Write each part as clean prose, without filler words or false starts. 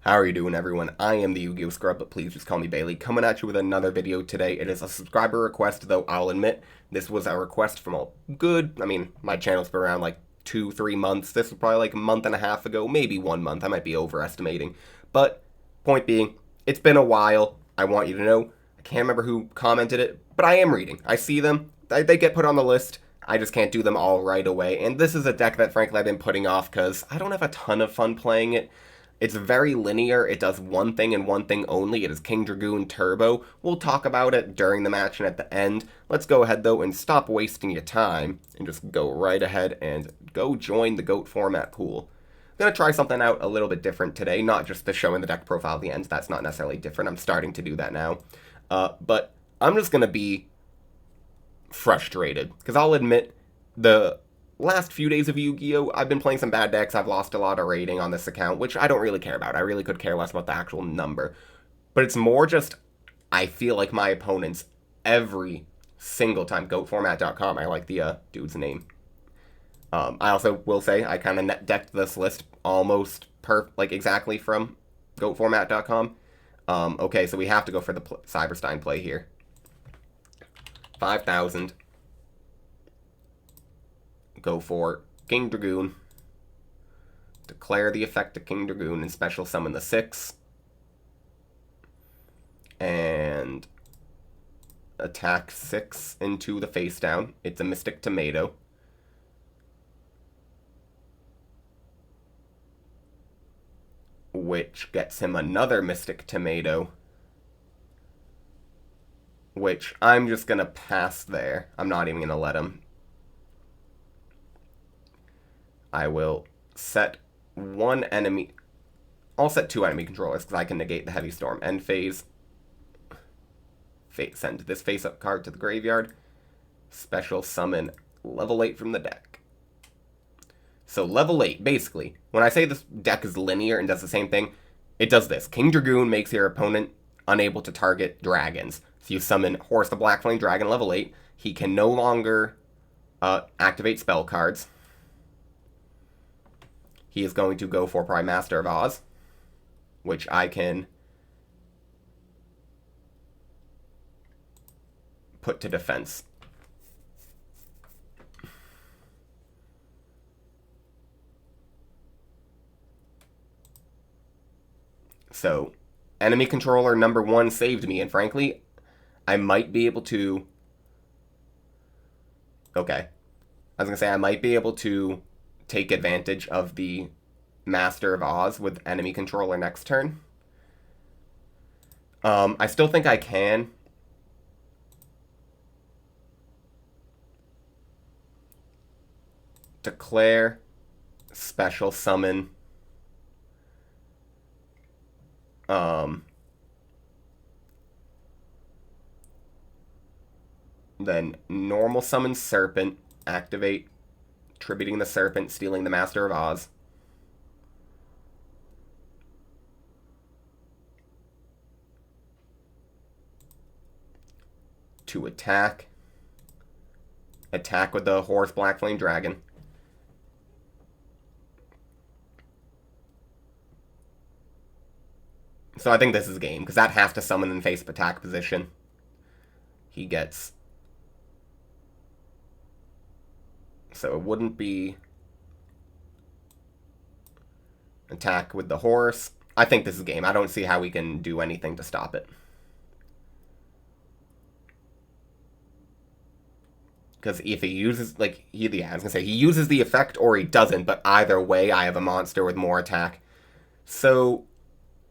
How are you doing, everyone? I am the YuGiOh Scrub, but please just call me Bailey. Coming at you with another video today. It is a subscriber request, though I'll admit this was a request from a good, my channel's been around like 2-3 months. This was probably like a month and a half ago, maybe 1 month. I might be overestimating. But, point being, it's been a while. I want you to know. I can't remember who commented it, but I am reading. I see them. They get put on the list. I just can't do them all right away. And this is a deck that, frankly, I've been putting off because I don't have a ton of fun playing it. It's very linear. It does one thing and one thing only. It is King Dragoon Turbo. We'll talk about it during the match and at the end. Let's go ahead, though, and stop wasting your time and just go right ahead and go join the GOAT format pool. I'm going to try something out a little bit different today, not just the showing the deck profile at the end. That's not necessarily different. I'm starting to do that now. But I'm just going to be frustrated because I'll admit the last few days of Yu-Gi-Oh! I've been playing some bad decks. I've lost a lot of rating on this account, which I don't really care about. I really could care less about the actual number. But it's more just, I feel like my opponents, every single time, GOATformat.com, I like the dude's name. I also will say, I kind of net decked this list almost exactly from GOATformat.com. Okay, so we have to go for the Cyberstein play here. 5,000. Go for King Dragoon, declare the effect of King Dragoon, and special summon the 6, and attack 6 into the face down. It's a Mystic Tomato. Which gets him another Mystic Tomato, which I'm just going to pass there. I'm not even going to let him. I will set one enemy. I'll set 2 enemy controllers because I can negate the Heavy Storm. End phase. Send this face-up card to the graveyard. Special summon level 8 from the deck. So level 8, basically, when I say this deck is linear and does the same thing, it does this. King Dragoon makes your opponent unable to target dragons. So you summon Horus the Black Flame Dragon level 8. He can no longer activate spell cards. He is going to go for Prime Master of Oz, which I can put to defense. So, enemy controller number 1 saved me, and frankly, I might be able to... Okay. I was going to say, I might be able to take advantage of the Master of Oz with enemy controller next turn. I still think I can. Declare, special summon. Then normal summon Serpent, activate, attributing the Serpent, stealing the Master of Oz. To attack. Attack with the Horus Black Flame Dragon. So I think this is game, because that has to summon in face attack position. He gets... So it wouldn't be attack with the Horus. I think this is game. I don't see how we can do anything to stop it. Because if he uses, I was going to say, he uses the effect or he doesn't, but either way, I have a monster with more attack. So,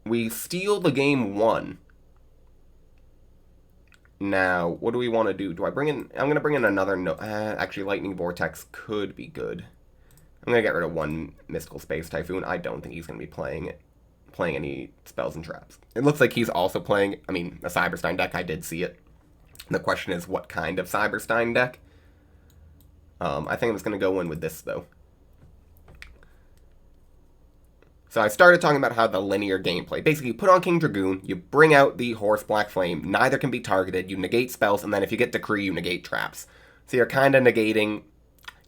we steal the game 1. Now, what do we want to do? Do I bring in... I'm going to bring in another... actually, Lightning Vortex could be good. I'm going to get rid of 1 Mystical Space Typhoon. I don't think he's going to be playing any spells and traps. It looks like he's also playing... a Cyberstein deck. I did see it. The question is, what kind of Cyberstein deck? I think I'm just going to go in with this, though. So I started talking about how the linear gameplay. Basically, you put on King Dragoon, you bring out the Horus Black Flame, neither can be targeted, you negate spells, and then if you get Decree, you negate traps. So you're kind of negating...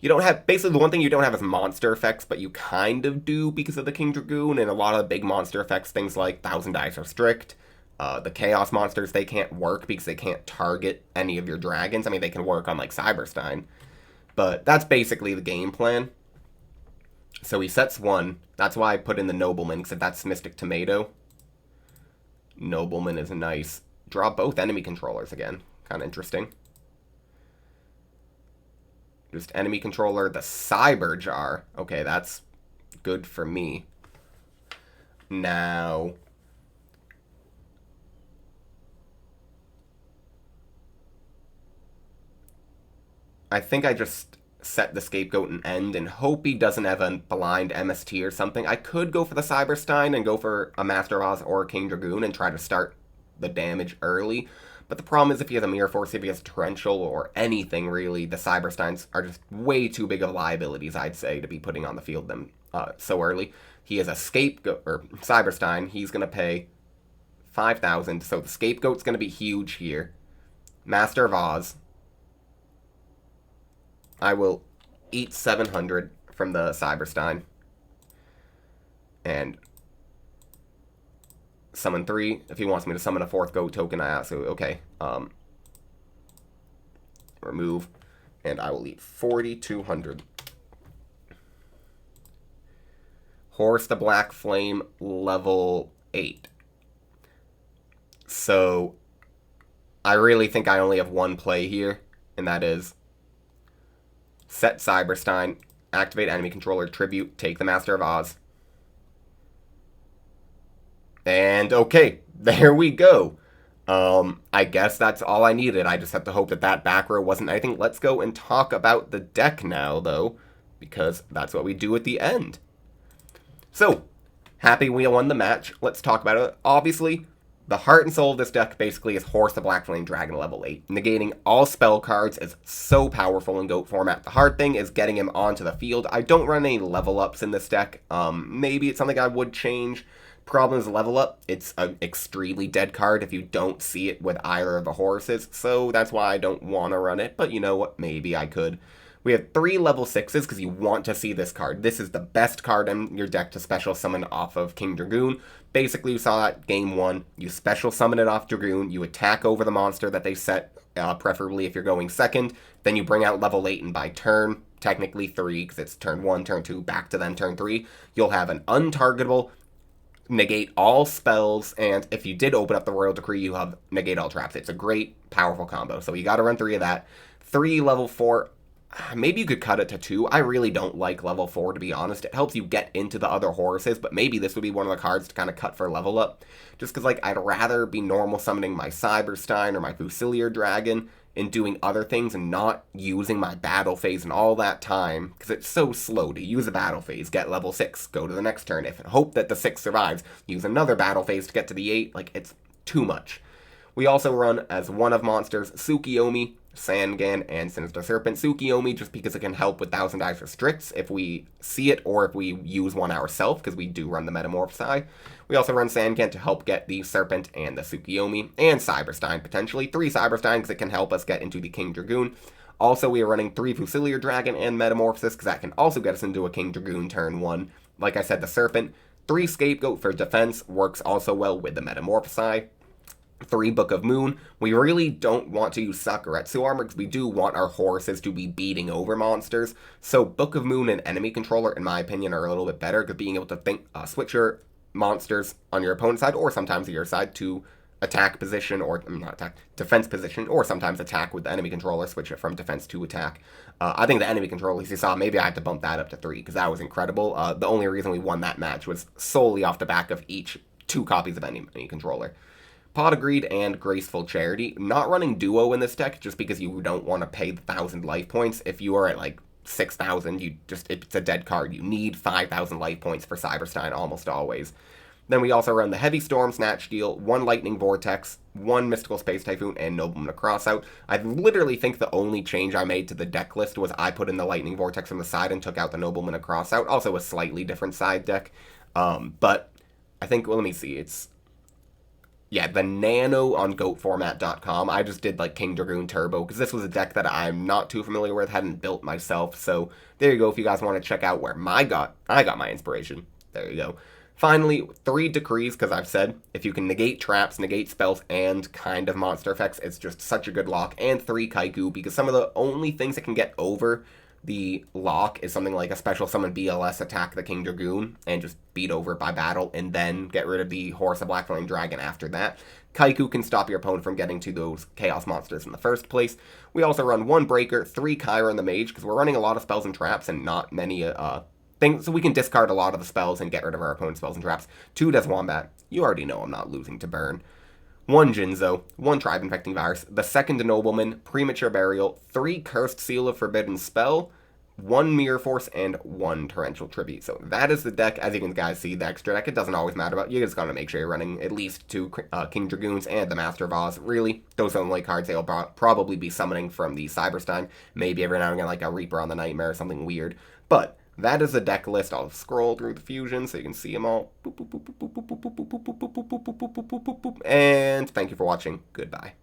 You don't have, basically the one thing you don't have is monster effects, but you kind of do because of the King Dragoon, and a lot of the big monster effects, things like Thousand Eyes are strict. The Chaos monsters, they can't work because they can't target any of your dragons. I mean, they can work on, like, Cyberstein. But that's basically the game plan. So he sets one. That's why I put in the Nobleman, because that's Mystic Tomato. Nobleman is a nice. Draw both enemy controllers again. Kind of interesting. Just enemy controller, the Cyber Jar. Okay, that's good for me. Now, I think I just set the Scapegoat and end and hope he doesn't have a blind MST or something. I could go for the Cyberstein and go for a Master of Oz or a King Dragoon and try to start the damage early. But the problem is if he has a Mirror Force, if he has Torrential or anything really, the Cybersteins are just way too big of liabilities, I'd say, to be putting on the field them so early. He has a Scapegoat, or Cyberstein, he's going to pay 5,000, so the Scapegoat's going to be huge here. Master of Oz. I will eat 700 from the Cyberstein. And summon 3. If he wants me to summon a 4th goat token, I ask, okay. Remove. And I will eat 4,200. Horse the Black Flame, level 8. So, I really think I only have one play here, and that is set Cyberstein, activate enemy controller, tribute, take the Master of Oz. And okay, there we go. I guess that's all I needed. I just have to hope that that back row wasn't anything. Let's go and talk about the deck now, though, because that's what we do at the end. So, happy we won the match. Let's talk about it. Obviously, the heart and soul of this deck basically is Horse the Black Flame Dragon level 8. Negating all spell cards is so powerful in GOAT format. The hard thing is getting him onto the field. I don't run any level ups in this deck. Maybe it's something I would change. Problem is level up. It's an extremely dead card if you don't see it with either of the horses. So that's why I don't want to run it. But you know what? Maybe I could. We have 3 level 6s because you want to see this card. This is the best card in your deck to special summon off of King Dragoon. Basically, you saw that game 1. You special summon it off Dragoon. You attack over the monster that they set, preferably if you're going second. Then you bring out level 8, and by turn, technically 3, because it's turn 1, turn 2, back to then turn 3, you'll have an untargetable, negate all spells, and if you did open up the Royal Decree, you have negate all traps. It's a great, powerful combo. So you got to run 3 of that. 3 level 4. Maybe you could cut it to 2. I really don't like level 4, to be honest. It helps you get into the other horses, but maybe this would be one of the cards to kind of cut for level up. Just because, like, I'd rather be normal summoning my Cyberstein or my Fusilier Dragon and doing other things and not using my battle phase and all that time, because it's so slow to use a battle phase, get level 6, go to the next turn, if hope that the 6 survives, use another battle phase to get to the 8, like, it's too much. We also run as one of monsters, Tsukiyomi, Sangan, and Sinister Serpent. Tsukiyomi just because it can help with Thousand Eyes Restricts if we see it or if we use one ourselves, because we do run the Metamorphosi. We also run Sangan to help get the Serpent and the Tsukiyomi, and Cyberstein potentially. 3 Cyberstein because it can help us get into the King Dragoon. Also, we are running 3 Fusilier Dragon and Metamorphosis because that can also get us into a King Dragoon turn 1. Like I said, the Serpent. 3 Scapegoat for defense works also well with the Metamorphosi. 3 Book of Moon. We really don't want to use Sakuretsu armor because we do want our horses to be beating over monsters. So Book of Moon and Enemy Controller, in my opinion, are a little bit better because being able to switch your monsters on your opponent's side or sometimes your side to attack position or not attack, defense position, or sometimes attack with the Enemy Controller, switch it from defense to attack. I think the Enemy Controller, as you saw, maybe I had to bump that up to 3 because that was incredible. The only reason we won that match was solely off the back of each 2 copies of Enemy Controller. Pot of Greed and Graceful Charity. Not running Duo in this deck just because you don't want to pay the 1,000 life points. If you are at like 6,000, it's a dead card. You need 5,000 life points for Cyberstein almost always. Then we also run the Heavy Storm Snatch Deal, 1 Lightning Vortex, 1 Mystical Space Typhoon, and Nobleman to Crossout. I literally think the only change I made to the deck list was I put in the Lightning Vortex from the side and took out the Nobleman to Crossout. Also a slightly different side deck. But I think, well, let me see. It's Yeah, the Nano on GOATformat.com. I just did like King Dragoon Turbo because this was a deck that I'm not too familiar with, hadn't built myself. So there you go. If you guys want to check out where I got my inspiration. There you go. Finally, 3 decrees, because I've said if you can negate traps, negate spells, and kind of monster effects, it's just such a good lock. And 3 Kaiku, because some of the only things that can get over the lock is something like a special summon BLS, attack the King Dragoon, and just beat over by battle, and then get rid of the Horse of Black Flame Dragon after that. Kaiku can stop your opponent from getting to those Chaos monsters in the first place. We also run 1 Breaker, 3 Kyra and the Mage, because we're running a lot of spells and traps and not many things, so we can discard a lot of the spells and get rid of our opponent's spells and traps. 2 Death Wombat. You already know I'm not losing to Burn. 1 Jinzo, 1 Tribe Infecting Virus, the 2nd Nobleman, Premature Burial, 3 Cursed Seal of Forbidden Spell, 1 Mirror Force, and 1 Torrential Tribute. So that is the deck. As you can guys see, the extra deck, it doesn't always matter about. You just gotta make sure you're running at least 2 King Dragoons and the Master of Oz. Really, those are the only cards they'll probably be summoning from the Cyberstein. Maybe every now and again like a Reaper on the Nightmare or something weird. But that is the deck list. I'll scroll through the fusion so you can see them all. And thank you for watching. Goodbye.